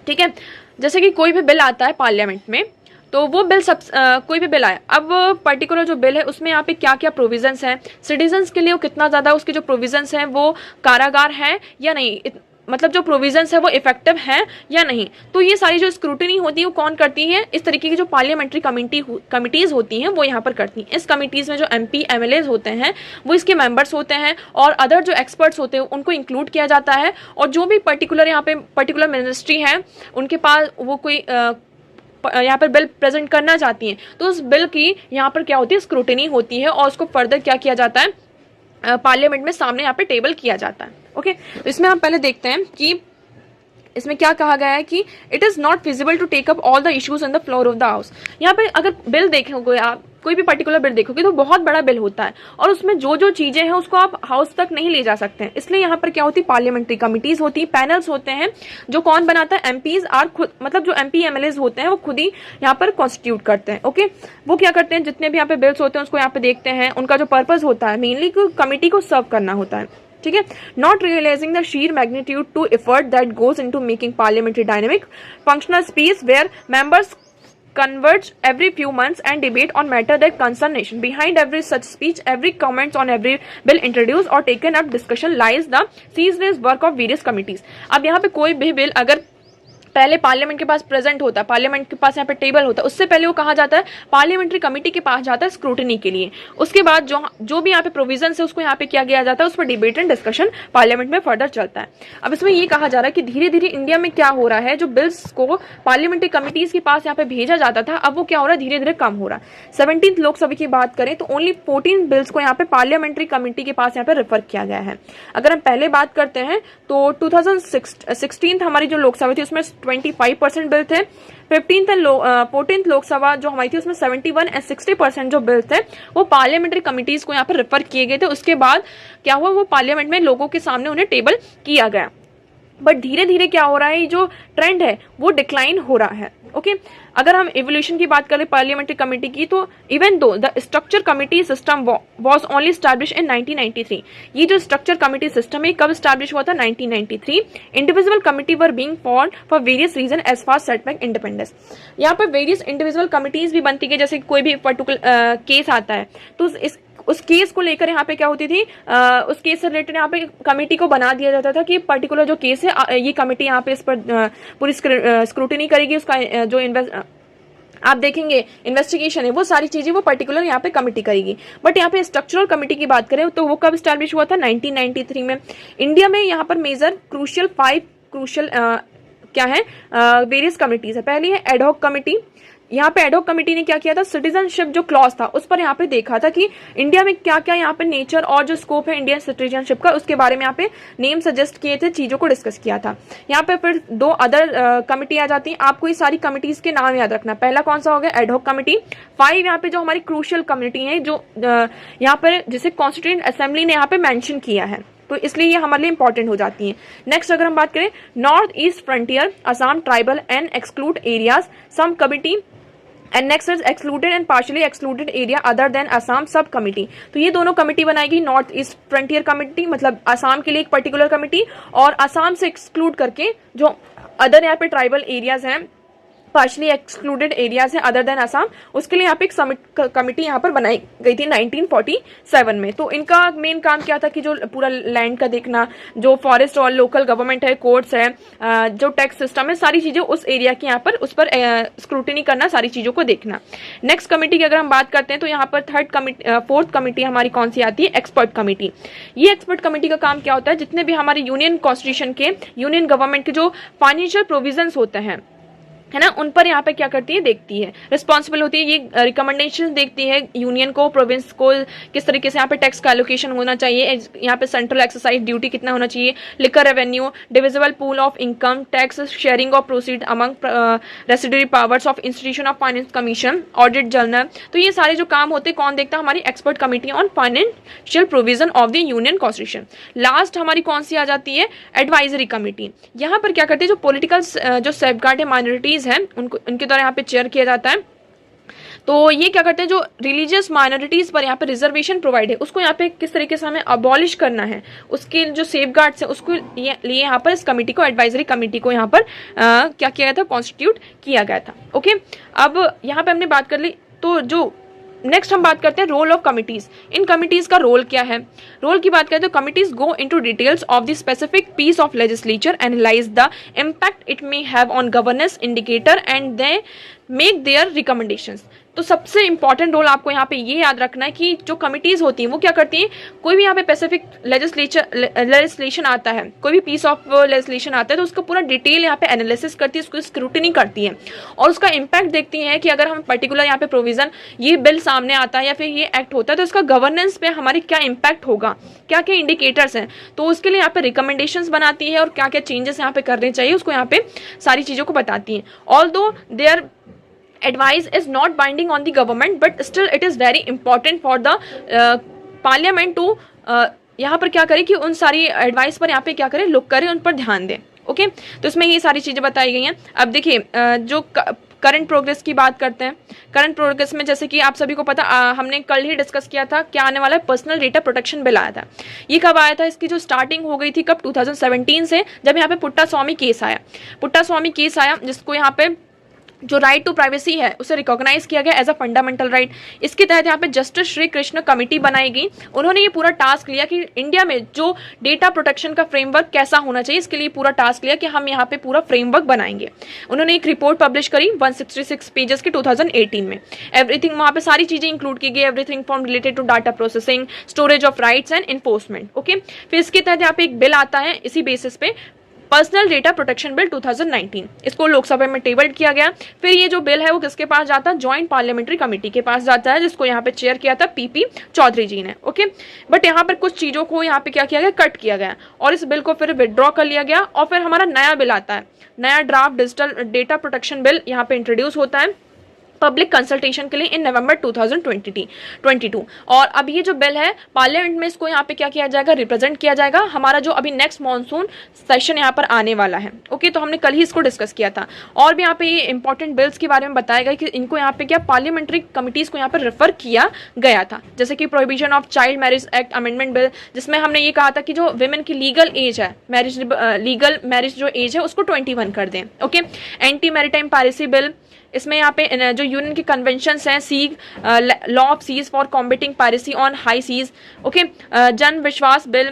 [SPEAKER 1] ठीक है, जैसे कि कोई भी बिल आता है पार्लियामेंट में, तो वो बिल कोई भी बिल आया, अब पर्टिकुलर जो बिल है उसमें यहाँ पे क्या क्या प्रोविजंस हैं, सिटीजन्स के लिए वो कितना ज़्यादा उसके जो प्रोविजंस हैं वो कारागार हैं या नहीं, मतलब जो प्रोविजंस है वो इफेक्टिव हैं या नहीं। तो ये सारी जो स्क्रूटनी होती है वो कौन करती है, इस तरीके की जो पार्लियामेंट्री कमिटीज़ होती हैं वो यहाँ पर करती हैं। इस कमिटीज़ में जो MP MLAs होते हैं वो इसके मेंबर्स होते हैं, और अदर जो एक्सपर्ट्स होते हैं उनको इंक्लूड किया जाता है। और जो भी पर्टिकुलर यहाँ पे पर्टिकुलर मिनिस्ट्री है उनके पास वो कोई यहाँ पर बिल प्रेजेंट करना चाहती हैं, तो उस बिल की यहाँ पर क्या होती है, स्क्रूटनी होती है, और उसको फर्दर क्या किया जाता है, पार्लियामेंट में सामने यहाँ पे टेबल किया जाता है। ओके तो इसमें हम पहले देखते हैं कि इसमें क्या कहा गया है कि it is not feasible to take up all the issues on the floor of the house. यहाँ पे अगर बिल देखोगे, आप कोई भी पर्टिकुलर बिल देखोगे तो बहुत बड़ा बिल होता है, और उसमें जो जो चीजें हैं उसको आप हाउस तक नहीं ले जा सकते हैं। इसलिए यहाँ पर क्या होती है, पार्लियामेंट्री कमिटीज होती है, पैनल्स होते हैं, जो कौन बनाता है, MPs आर खुद, मतलब जो MP MLAs होते हैं वो खुद ही यहाँ पर कॉन्स्टिट्यूट करते हैं। ओके वो क्या करते हैं, जितने भी यहाँ पे बिल्स होते हैं उसको यहाँ पे देखते हैं, उनका जो पर्पज होता है मेनली कमिटी को सर्व करना होता है। ठीक है, not realising the sheer magnitude to effort that goes into making parliamentary dynamic functional space where members converge every few months and debate on matter that concern nation. Behind every such speech, every comments on every bill introduced or taken up discussion lies the ceaseless work of various committees. अब यहाँ पे कोई भी bill अगर पहले parliament के पास present होता है, पार्लियामेंट के पास यहाँ पे टेबल होता है, उससे पहले वो कहा जाता है पार्लियामेंट्री कमेटी के पास जाता है स्क्रूटनी के लिए। उसके बाद जो भी यहाँ पे प्रोविजन है उसको यहाँ पे क्या किया जाता है, उस पर डिबेट एंड डिस्कशन पार्लियामेंट में फर्दर चलता है। अब इसमें ये कहा जा रहा है कि धीरे धीरे इंडिया में क्या हो रहा है, जो बिल्स को पार्लियामेंट्री कमिटीज के पास यहाँ पे भेजा जाता था, अब वो क्या हो रहा है, धीरे धीरे कम हो रहा है। 17th लोकसभा की बात करें तो ओनली 14 बिल्स को यहाँ पे पार्लियामेंट्री कमेटी के पास यहाँ पे रेफर किया गया है। अगर हम पहले बात करते हैं तो 2016 हमारी जो लोकसभा थी उसमें 25% बिल थे। 14th लोकसभा जो हमारी थी उसमें 71 एंड 60% जो बिल थे वो पार्लियामेंट्री कमिटीज को यहाँ पर रेफर किए गए थे। उसके बाद क्या हुआ, वो पार्लियामेंट में लोगों के सामने उन्हें टेबल किया गया। बट धीरे धीरे क्या हो रहा है, जो ट्रेंड है वो डिक्लाइन हो रहा है। ओके अगर हम इवोल्यूशन की बात करें पार्लियामेंट्री कमेटी की, तो even though the structure committee system was only establish in 1993। ये जो स्ट्रक्चर कमेटी सिस्टम है कब स्टैब्लिश हुआ था, 1993। Individual committee were being formed for various reason as far set back independence. यहाँ पर वेरियस इंडिविजुअल कमिटीज भी बनती है, जैसे कोई भी पर्टिकुलर केस आता है तो उस केस को लेकर यहाँ पे क्या होती थी, उस केस से रिलेटेड यहाँ पे कमेटी को बना दिया जाता था कि पर्टिकुलर जो केस है ये कमेटी यहाँ पे इस पर पूरी स्क्रूटिनी करेगी, उसका जो आप देखेंगे इन्वेस्टिगेशन है वो सारी चीजें वो पर्टिकुलर यहाँ पे कमेटी करेगी। बट यहाँ पे स्ट्रक्चरल कमेटी की बात करें तो वो कब स्टैब्लिश हुआ था, 1993 में। इंडिया में यहाँ पर मेजर क्रूशियल 5 क्रूशियल क्या है वेरियस कमिटीज है। पहली है एडहॉक कमेटी, यहाँ पे एडहॉक कमेटी ने क्या किया था, सिटीजनशिप जो क्लॉज था उस पर यहाँ पे देखा था कि इंडिया में क्या क्या यहाँ पे नेचर और जो स्कोप है इंडियन सिटीजनशिप का, उसके बारे में यहाँ पे नेम सजेस्ट किए थे, चीजों को डिस्कस किया था। यहाँ पे फिर 2 अदर कमिटी आ जाती है। आपको ये सारी कमिटीज के नाम याद रखना। पहला कौन सा हो गया, एडहॉक कमेटी। 5 यहाँ पे जो हमारी क्रूशियल कमिटी है, जो यहाँ पर जिसे कॉन्स्टिट्यूएंट असेंबली ने यहाँ पे मेंशन किया है, तो इसलिए ये हमारे लिए इंपॉर्टेंट हो जाती है। नेक्स्ट अगर हम बात करें, north east frontier Assam tribal and exclude areas sub committee and next is excluded and partially excluded area other than Assam sub committee. तो ये दोनों कमिटी बनाएगी, नॉर्थ ईस्ट फ्रंटियर कमिटी मतलब असम के लिए एक पर्टिकुलर कमिटी, और असम से एक्सक्लूड करके जो अदर यहाँ पे ट्राइबल एरियाज हैं, पार्शली एक्सक्लूडेड एरियाज है अदर देन असम, उसके लिए यहाँ पे एक कमिटी यहाँ पर बनाई गई थी 1947 में। तो इनका मेन काम क्या था कि जो पूरा लैंड का देखना, जो फॉरेस्ट और लोकल गवर्नमेंट है, कोर्ट्स है, जो टैक्स सिस्टम है, सारी चीजें उस एरिया की यहाँ पर उस पर स्क्रूटिनी करना, सारी चीजों को देखना। नेक्स्ट कमिटी की अगर हम बात करते हैं तो यहाँ पर फोर्थ कमिटी हमारी कौन सी आती है, एक्सपर्ट कमिटी। ये एक्सपर्ट कमिटी का काम क्या होता है, जितने भी हमारे यूनियन कॉन्स्टिट्यूशन के, यूनियन गवर्नमेंट के जो फाइनेंशियल प्रोविजंस होते हैं, है ना, उन पर यहाँ पे क्या करती है, देखती है, रिस्पॉन्सिबल होती है। ये रिकमेंडेशन देखती है यूनियन को, प्रोविंस को, किस तरीके से यहाँ पे टैक्स का एलोकेशन होना चाहिए, यहाँ पे सेंट्रल एक्सरसाइज ड्यूटी कितना होना चाहिए, liquor revenue, divisible pool of income, tax sharing of proceed among residuary powers of institution of finance commission, audit journal. तो ये सारे जो काम होते हैं कौन देखता है, हमारी expert committee on financial provision of the union constitution. Last हमारी कौन सी आ जाती है, एडवाइजरी कमिटी। यहाँ पर क्या करती है, जो पॉलिटिकल जो सेफगार्ड है माइनॉरिटीज है, उनके द्वारा यहाँ पे चेयर किया जाता है। तो ये क्या करते हैं, जो रिलीजियस माइनॉरिटीज पर यहाँ पे रिजर्वेशन प्रोवाइड है, उसको यहाँ पे किस तरीके से हमें अबॉलिश करना है, उसके जो सेफगार्ड्स है उसको लिए यहाँ पर इस कमिटी को, एडवाइजरी कमिटी को यहाँ पर क्या किया गया था, कॉन्स्टिट्यूट किया गया था। ओके, अब यहाँ पे हमने बात कर ली। तो जो नेक्स्ट हम बात करते हैं रोल ऑफ कमिटीज। इन कमिटीज का रोल क्या है, रोल की बात करें तो committees go into details of the specific piece of legislature, analyse the impact it may have on governance indicator and they make their recommendations. तो सबसे इंपॉर्टेंट रोल आपको यहाँ पे ये याद रखना है कि जो कमिटीज होती हैं वो क्या करती हैं, कोई भी यहाँ पे स्पेसिफिक लेजिस्लेशन आता है, कोई भी पीस ऑफ लेजिस्लेशन आता है, तो उसका पूरा डिटेल यहाँ पे एनालिसिस करती है, उसको स्क्रूटिनी करती है और उसका इम्पैक्ट देखती है कि अगर हम पर्टिकुलर यहाँ पे प्रोविजन, ये बिल सामने आता है या फिर ये एक्ट होता है, तो उसका गवर्नेंस पे हमारी क्या इम्पैक्ट होगा, क्या क्या इंडिकेटर्स हैं, तो उसके लिए यहाँ पे रिकमेंडेशंस बनाती है और क्या क्या चेंजेस यहाँ पे करने चाहिए उसको यहाँ पे सारी चीज़ों को बताती हैं। Although their advice is not binding on the government but still it is very important for the parliament to यहाँ पर क्या करें कि उन सारी एडवाइस पर यहाँ पे क्या करें, लुक करें, उन पर ध्यान दें। ओके, तो इसमें ये सारी चीज़ें बताई गई हैं। अब देखिए जो करंट प्रोग्रेस की बात करते हैं। करंट प्रोग्रेस में जैसे कि आप सभी को पता, हमने कल ही डिस्कस किया था, क्या आने वाला है, पर्सनल डेटा प्रोटेक्शन बिल आया था। ये कब आया था, इसकी जो स्टार्टिंग हो गई थी कब, 2017 से, जब यहाँ पे पुट्टा स्वामी केस आया। पुट्टा स्वामी केस आया जिसको यहाँ पे जो राइट टू प्राइवेसी है उसे रिकॉग्नाइज किया गया एज अ फंडामेंटल राइट। इसके तहत यहाँ पे जस्टिस श्री कृष्ण कमेटी बनाई गई। उन्होंने ये पूरा टास्क लिया कि इंडिया में जो डेटा प्रोटेक्शन का फ्रेमवर्क कैसा होना चाहिए, इसके लिए पूरा टास्क लिया कि हम यहाँ पे पूरा फ्रेमवर्क बनाएंगे। उन्होंने एक रिपोर्ट पब्लिश करी 166 पेजेस की 2018 में। एवरीथिंग वहाँ पे सारी चीजें इंक्लूड की गई, everything from related to data processing, storage of rights and enforcement. Okay, फिर इसके तहत यहाँ पे एक बिल आता है इसी बेसिस पे, पर्सनल डेटा प्रोटेक्शन बिल 2019। इसको लोकसभा में टेबल्ड किया गया। फिर ये जो बिल है वो किसके पास जाता है, ज्वाइंट पार्लियामेंट्री कमेटी के पास जाता है, जिसको यहाँ पे चेयर किया था पीपी चौधरी जी ने। ओके, बट यहाँ पर कुछ चीजों को यहाँ पे क्या किया गया, कट किया गया और इस बिल को फिर विदड्रॉ कर लिया गया और फिर हमारा नया बिल आता है, नया draft digital data protection bill यहाँ पे इंट्रोड्यूस होता है पब्लिक कंसल्टेशन के लिए इन नवंबर 2022। और अब ये जो बिल है पार्लियामेंट में इसको यहाँ पे क्या किया जाएगा, रिप्रेजेंट किया जाएगा, हमारा जो अभी नेक्स्ट मॉनसून सेशन यहाँ पर आने वाला है। ओके, तो हमने कल ही इसको डिस्कस किया था। और भी यहाँ पे ये इंपॉर्टेंट बिल्स के बारे में बताया गया कि इनको यहाँ पे क्या पार्लियामेंट्री कमिटीज को यहाँ पर रेफर किया गया था, जैसे कि prohibition of child marriage act amendment bill, जिसमें हमने ये कहा था कि जो वुमेन की लीगल एज है, लीगल मैरिज जो एज है उसको 21 कर दें। Okay, anti maritime piracy bill, इसमें यहाँ पे जो यूनियन के कन्वेंशंस हैं, sea law of seas for combating piracy on high seas. Okay, Jan Vishwas bill,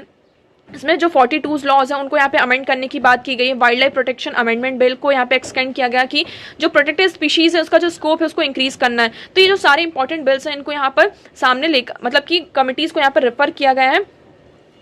[SPEAKER 1] इसमें जो 42 लॉज हैं उनको यहाँ पे अमेंड करने की बात की गई है। Wild life protection amendment bill को यहाँ पे एक्सटेंड किया गया कि जो प्रोटेक्टेड स्पीशीज है उसका जो स्कोप है उसको इंक्रीज करना है। तो ये जो सारे इंपॉर्टेंट बिल्स हैं इनको यहाँ पर सामने लेकर, मतलब कि कमिटीज को यहाँ पर रेफर किया गया है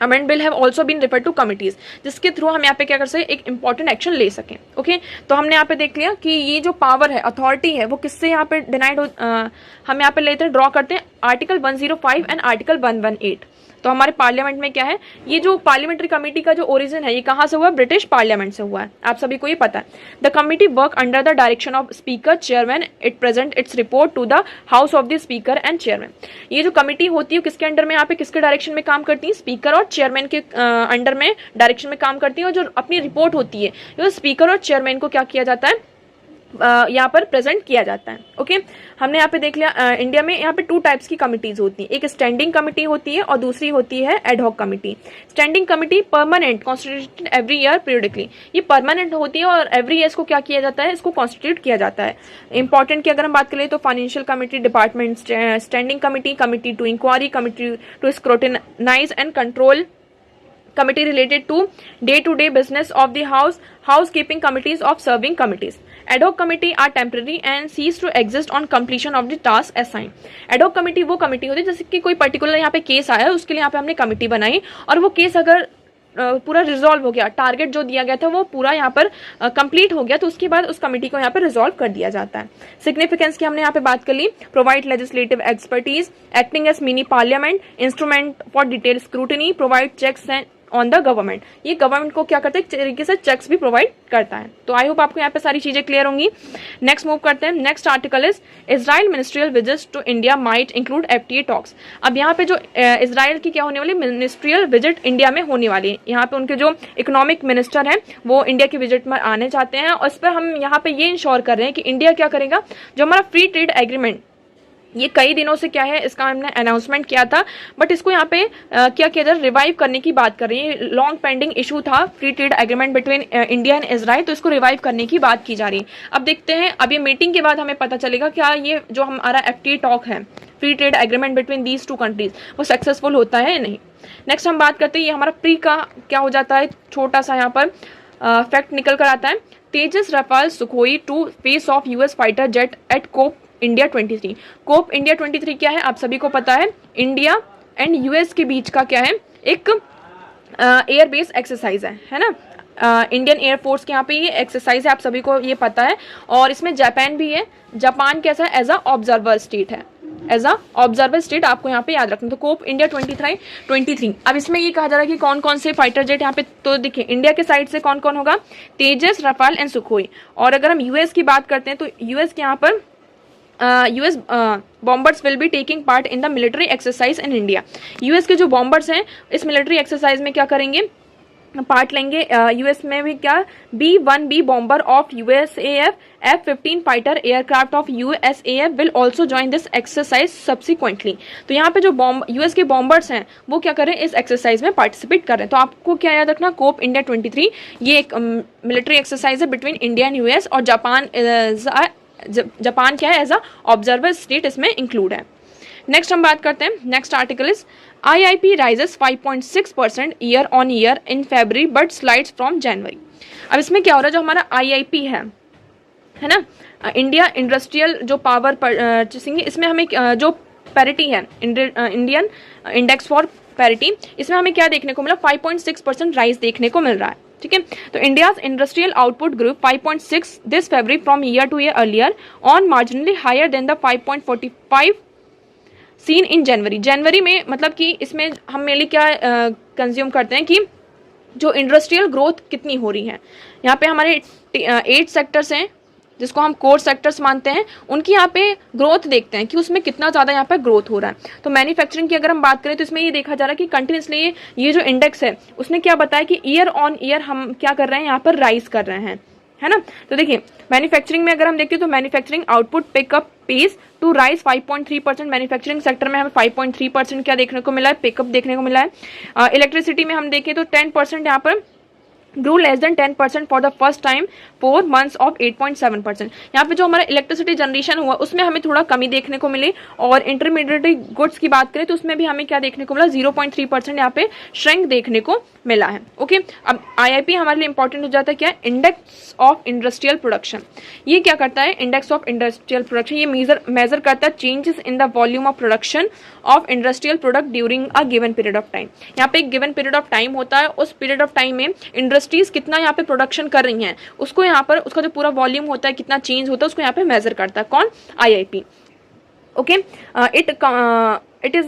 [SPEAKER 1] amend bill have also been refer to committees, जिसके थ्रू हम यहाँ पे क्या कर सकें, एक इंपॉर्टेंट एक्शन ले सकें। ओके, तो हमने यहाँ पे देख लिया कि ये जो पावर है, अथॉरिटी है, वो किससे यहाँ पे डिनाइड हम यहाँ पे लेते हैं, ड्रॉ करते हैं आर्टिकल 105 एंड आर्टिकल 118। तो हमारे पार्लियामेंट में क्या है, ये जो पार्लियामेंट्री कमेटी का जो ओरिजिन है, ये कहाँ से हुआ है, ब्रिटिश पार्लियामेंट से हुआ है, आप सभी को ये पता है। The committee work under the direction of speaker chairman, it present its report to the house of the speaker and chairman. ये जो कमेटी होती है किसके अंडर में, यहाँ पे किसके डायरेक्शन में काम करती है, स्पीकर और चेयरमैन के अंडर में डायरेक्शन में काम करती है, और जो अपनी रिपोर्ट होती है जो स्पीकर और चेयरमैन को क्या किया जाता है, यहाँ पर प्रेजेंट किया जाता है। ओके, हमने यहाँ पे देख लिया इंडिया में यहाँ पे 2 टाइप्स की कमिटीज होती हैं, एक स्टैंडिंग कमिटी होती है और दूसरी होती है ad hoc committee. Standing committee permanent, constituted every year periodically, ये परमानेंट होती है और एवरी ईयर इसको क्या किया जाता है, इसको कॉन्स्टिट्यूट किया जाता है। इंपॉर्टेंट की अगर हम बात करें तो financial committee, department standing committee, committee to inquiry, committee to scrutinise and control, committee related to day-to-day business of the house, housekeeping committees of serving committees. Ad hoc committee are temporary and cease to exist on completion of the task assigned. Ad hoc committee वो committee होती है जैसे कि कोई particular यहाँ पे case आया, उसके लिए यहाँ पे हमने कमेटी बनाई और वो केस अगर पूरा रिजॉल्व हो गया, टारगेट जो दिया गया था वो पूरा यहाँ पर कंप्लीट हो गया, तो उसके बाद उस कमेटी को यहाँ पर रिजॉल्व कर दिया जाता है। सिग्निफिकेंस की हमने यहाँ पे बात कर ली, provide legislative expertise, acting as mini parliament, instrument for detail scrutiny, provide checks on the government, ये गवर्नमेंट को क्या करते हैं, एक तरीके से चेक्स भी प्रोवाइड करता है। तो आई होप आपको यहाँ पे सारी चीजें क्लियर होंगी। नेक्स्ट मूव करते हैं, next article is Israel ministerial visits to India might include FTA talks. अब यहाँ पे जो इजराइल की क्या होने वाली, मिनिस्ट्रियल विजिट इंडिया में होने वाली है। यहाँ पे उनके जो इकोनॉमिक मिनिस्टर हैं वो इंडिया की विजिट में आने चाहते हैं और इस पर हम यहाँ पे ये इंश्योर कर रहे हैं कि इंडिया क्या करेगा, जो हमारा फ्री ट्रेड एग्रीमेंट, ये कई दिनों से क्या है, इसका हमने अनाउंसमेंट किया था, बट इसको यहाँ पे क्या किया जाए, रिवाइव करने की बात कर रही है। लॉन्ग पेंडिंग इशू था free trade agreement between India and Israel, तो इसको रिवाइव करने की बात की जा रही है। अब देखते हैं, अब ये मीटिंग के बाद हमें पता चलेगा क्या ये जो हमारा एफटीए टॉक है, free trade agreement between these 2 countries, वो सक्सेसफुल होता है या नहीं। नेक्स्ट हम बात करते हैं, ये हमारा प्री का क्या हो जाता है, छोटा सा यहाँ पर फैक्ट निकल कर आता है। Tejas Rafale Sukhoi to face off US fighter jet at Cope India 23। Cope India 23 क्या है, आप सभी को पता है, इंडिया एंड यूएस के बीच का क्या है, एक एयर बेस एक्सरसाइज है ना, इंडियन एयरफोर्स के यहाँ पे ये एक्सरसाइज है, आप सभी को ये पता है। और इसमें जापान भी है, जापान कैसा है, एज अ ऑब्जर्वर स्टेट है, एज अ ऑब्जर्वर स्टेट आपको यहाँ पे याद रखना। तो कोप इंडिया 23। अब इसमें ये कहा जा रहा है कि कौन कौन से फाइटर जेट यहाँ पे, तो देखिए इंडिया के साइड से कौन कौन होगा, तेजस, रफाल एंड सुखोई। और अगर हम यूएस की बात करते हैं तो यूएस के यहाँ पर US bombers will be taking part in the military exercise in India. US के जो बॉम्बर्स हैं इस मिलिट्री एक्सरसाइज में क्या करेंगे, पार्ट लेंगे। यूएस में भी क्या, B-1B bomber of USAF F-15 fighter aircraft of USAF will also join this exercise subsequently. तो यहाँ पे जो यूएस के बॉम्बर्स हैं वो क्या कर रहे हैं, इस एक्सरसाइज में पार्टिसिपेट कर रहे हैं। तो आपको क्या याद रखना, कोप इंडिया 23 ये एक मिलिट्री एक्सरसाइज है बिटवीन इंडिया एंड यूएस, और जापान क्या है, एज अ ऑब्जर्वर स्टेट इसमें इंक्लूड है। नेक्स्ट हम बात करते हैं, next article is IIP rises 5.6% year on year in February but slides from January। अब इसमें क्या हो रहा है, जो हमारा IIP है ना, इंडिया इंडस्ट्रियल जो पावर परचेसिंग, इसमें हमें जो पैरिटी है, इंडियन इंडेक्स फॉर पैरिटी, इसमें हमें क्या देखने को मिला, 5.6% राइज देखने को मिल रहा है। ठीक है, तो India's industrial output group 5.6 this February from year to year earlier on marginally higher than the 5.45 seen in January. जनवरी में मतलब कि इसमें हम मेनली क्या कंज्यूम करते हैं कि जो इंडस्ट्रियल ग्रोथ कितनी हो रही है, यहाँ पे हमारे 8 सेक्टर्स हैं जिसको हम कोर सेक्टर्स मानते हैं, उनकी यहाँ पे ग्रोथ देखते हैं कि उसमें कितना ज़्यादा यहाँ पे ग्रोथ हो रहा है। तो मैन्युफैक्चरिंग की अगर हम बात करें तो इसमें ये देखा जा रहा है कि कंटिन्यूसली ये जो इंडेक्स है उसने क्या बताया कि ईयर ऑन ईयर हम क्या कर रहे हैं, यहाँ पर राइज कर रहे हैं, है ना। तो देखिए मैन्युफैक्चरिंग में अगर हम देखते हैं तो manufacturing output pickup pace to rise 5.3%। Manufacturing sector में हमें 5.3% क्या देखने को मिला है, पिकअप देखने को मिला है। इलेक्ट्रिसिटी में हम देखें तो 10% यहाँ पर grow less than 10% for the first time 4 months of 8.7%। यहाँ पे जो हमारा इलेक्ट्रिसिटी जनरेशन हुआ उसमें हमें थोड़ा कमी देखने को मिली। और इंटरमीडिएट गुड्स की बात करें तो उसमें भी हमें क्या देखने को मिला, 0.3% यहाँ पे श्रिंक देखने को मिला है। ओके, अब IIP हमारे लिए इंपॉर्टेंट हो जाता है क्या, इंडेक्स ऑफ इंडस्ट्रियल प्रोडक्शन। ये क्या करता है, इंडेक्स ऑफ इंडस्ट्रियल प्रोडक्शन, ये मेजर करता है changes in the volume of production of industrial product during a given period of time. यहाँ पे एक गिवन पीरियड ऑफ टाइम होता है, उस पीरियड ऑफ टाइम में इंडस्ट्रीज कितना यहाँ पे प्रोडक्शन कर रही हैं, उसको यहाँ पर उसका जो पूरा वॉल्यूम होता है, कितना चेंज होता है, उसको यहाँ पे मेजर करता है कौन, IIP। Okay, it is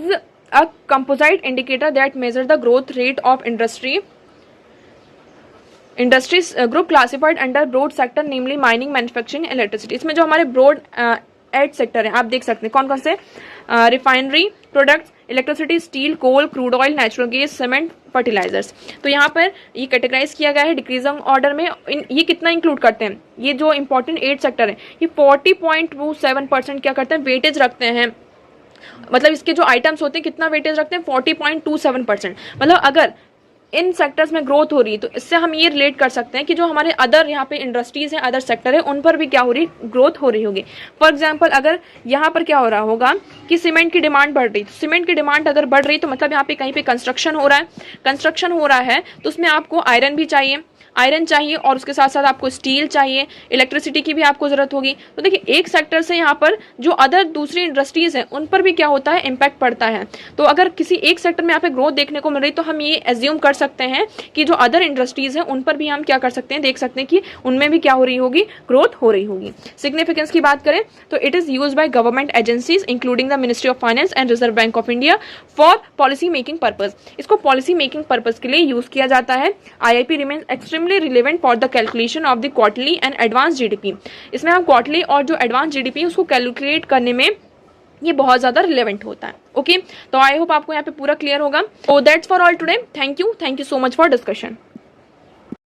[SPEAKER 1] a composite indicator that measures the growth rate of industries group classified under broad sector namely mining, manufacturing, electricity। इसमें जो हमारे broad 8 सेक्टर हैं आप देख सकते हैं कौन कौन से, refinery products, electricity, steel, coal, crude oil, natural gas, cement, fertilizers. तो यहाँ पर ये कैटेगराइज किया गया है डिक्रीजिंग ऑर्डर में। ये कितना इंक्लूड करते हैं, ये जो इंपॉर्टेंट 8 सेक्टर है ये 40.27% क्या करते हैं, वेटेज रखते हैं। मतलब इसके जो आइटम्स होते हैं कितना वेटेज रखते हैं, 40.27%। मतलब अगर इन सेक्टर्स में ग्रोथ हो रही है तो इससे हम ये रिलेट कर सकते हैं कि जो हमारे अदर यहाँ पे इंडस्ट्रीज हैं, अदर सेक्टर है, उन पर भी क्या हो रही, ग्रोथ हो रही होगी। फॉर एग्जांपल अगर यहाँ पर क्या हो रहा होगा कि सीमेंट की डिमांड बढ़ रही, तो सीमेंट की डिमांड अगर बढ़ रही तो मतलब यहाँ पे कहीं पे कंस्ट्रक्शन हो रहा है तो उसमें आपको आयरन भी चाहिए, और उसके साथ साथ आपको स्टील चाहिए, इलेक्ट्रिसिटी की भी आपको जरूरत होगी। तो देखिए एक सेक्टर से यहाँ पर जो अदर दूसरी इंडस्ट्रीज हैं उन पर भी क्या होता है, इम्पैक्ट पड़ता है। तो अगर किसी एक सेक्टर में यहाँ पे ग्रोथ देखने को मिल रही तो हम ये एज्यूम कर सकते हैं कि जो अदर इंडस्ट्रीज हैं उन पर भी हम क्या कर सकते हैं, देख सकते हैं कि उनमें भी क्या हो रही होगी, ग्रोथ हो रही होगी। सिग्निफिकेंस की बात करें तो it is used by government agencies including the ministry of finance and reserve bank of India for policy making purpose. इसको पॉलिसी मेकिंग पर्पज के लिए यूज किया जाता है। IIP remains extremely relevant for the calculation of the quarterly and advance GDP। इसमें हम quarterly और जो एडवांस GDP उसको कैलकुलेट करने में ये बहुत ज्यादा रिलेवेंट होता है। ओके, तो आई होप आपको यहाँ पे पूरा क्लियर होगा। So that's for all today. Thank you so much for discussion.